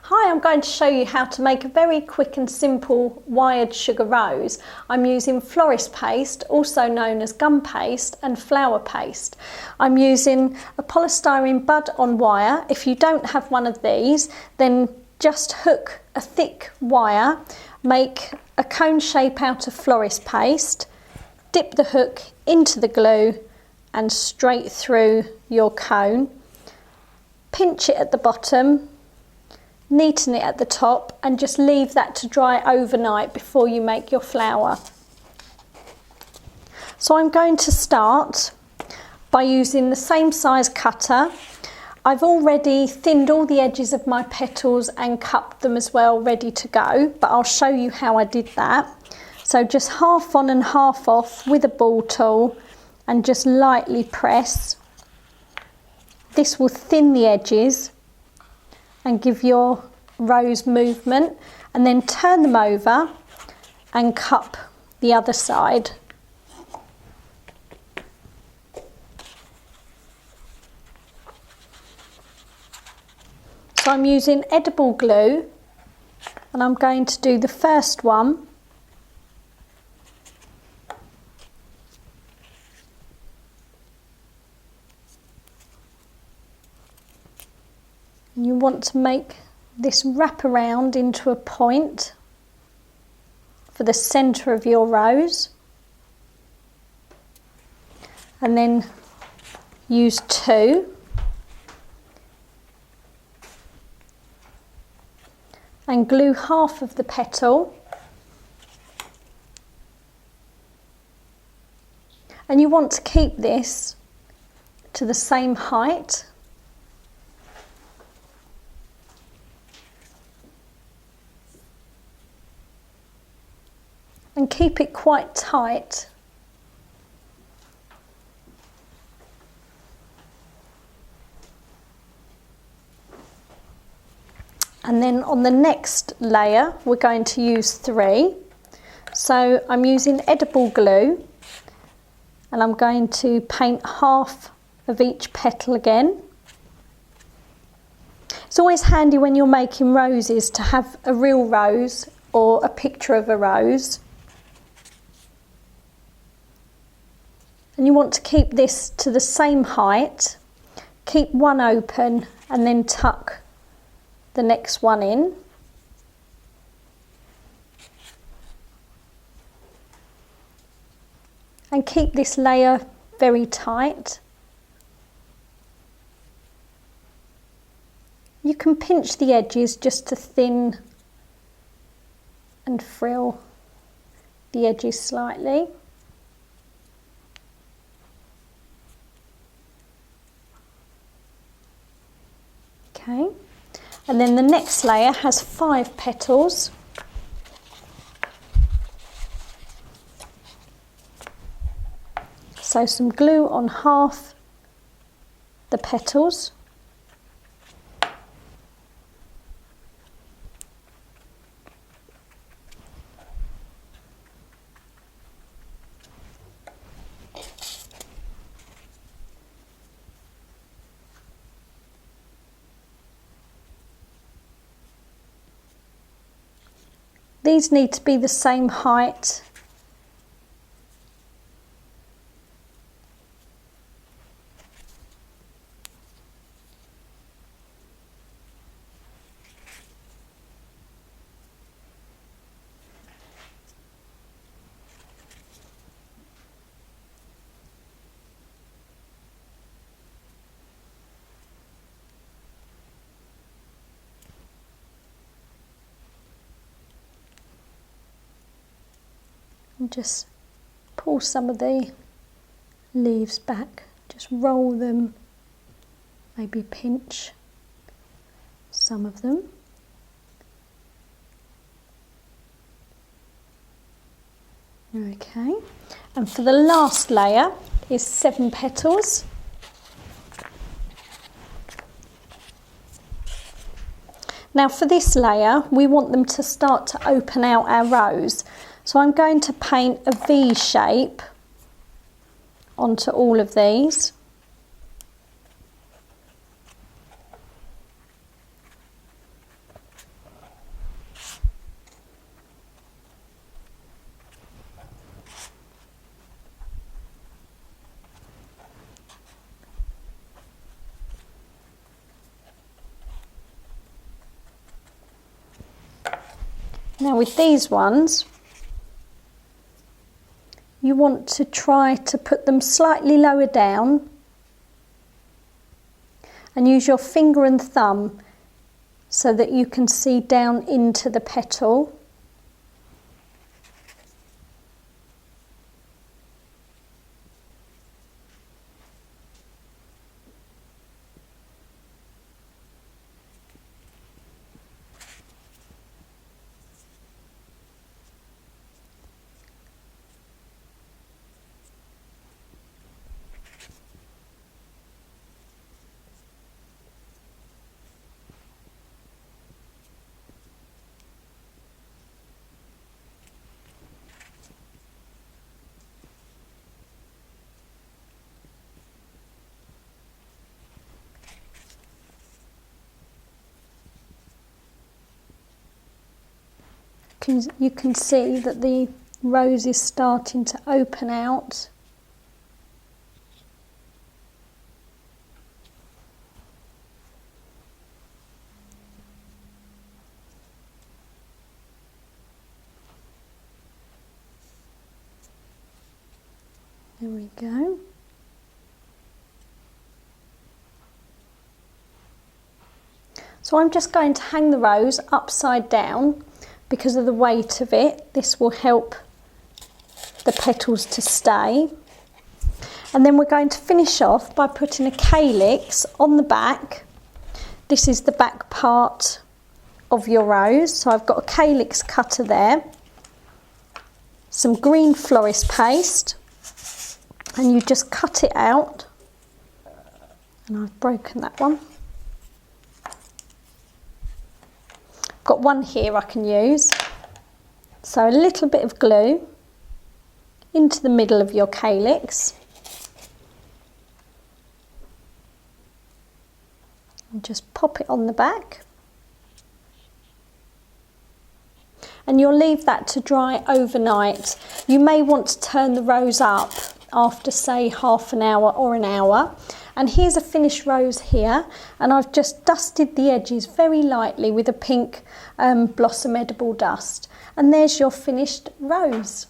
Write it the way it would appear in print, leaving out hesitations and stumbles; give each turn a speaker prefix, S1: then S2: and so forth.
S1: Hi, I'm going to show you how to make a very quick and simple wired sugar rose. I'm using florist paste, also known as gum paste, and flower paste. I'm using a polystyrene bud on wire. If you don't have one of these, then just hook a thick wire, make a cone shape out of florist paste, dip the hook into the glue and straight through your cone. Pinch it at the bottom, neaten it at the top, and just leave that to dry overnight before you make your flower. So I'm going to start by using the same size cutter. I've already thinned all the edges of my petals and cut them as well, ready to go, but I'll show you how I did that. So just half on and half off with a ball tool and just lightly press. This will thin the edges and give your rose movement, and then turn them over and cup the other side. So I'm using edible glue and I'm going to do the first one. You want to make this wrap around into a point for the centre of your rose, and then use two and glue half of the petal, and you want to keep this to the same height. And keep it quite tight. And then on the next layer we're going to use three. So I'm using edible glue and I'm going to paint half of each petal again. It's always handy when you're making roses to have a real rose or a picture of a rose. And you want to keep this to the same height. Keep one open and then tuck the next one in. And keep this layer very tight. You can pinch the edges just to thin and frill the edges slightly. Okay, and then the next layer has 5 petals. So some glue on half the petals. These need to be the same height. And just pull some of the leaves back, just roll them, maybe pinch some of them. Okay, and for the last layer is 7 petals. Now for this layer we want them to start to open out our rose. So I'm going to paint a V shape onto all of these. Now with these ones, you want to try to put them slightly lower down and use your finger and thumb so that you can see down into the petal. You can see that the rose is starting to open out. There we go. So I'm just going to hang the rose upside down because of the weight of it. This will help the petals to stay. And then we're going to finish off by putting a calyx on the back. This is the back part of your rose. So I've got a calyx cutter there, some green florist paste, and you just cut it out. And I've broken that one. Got one here I can use. So a little bit of glue into the middle of your calyx. And just pop it on the back. And you'll leave that to dry overnight. You may want to turn the rose up after, say, half an hour or an hour. And here's a finished rose here, and I've just dusted the edges very lightly with a pink blossom edible dust. And there's your finished rose.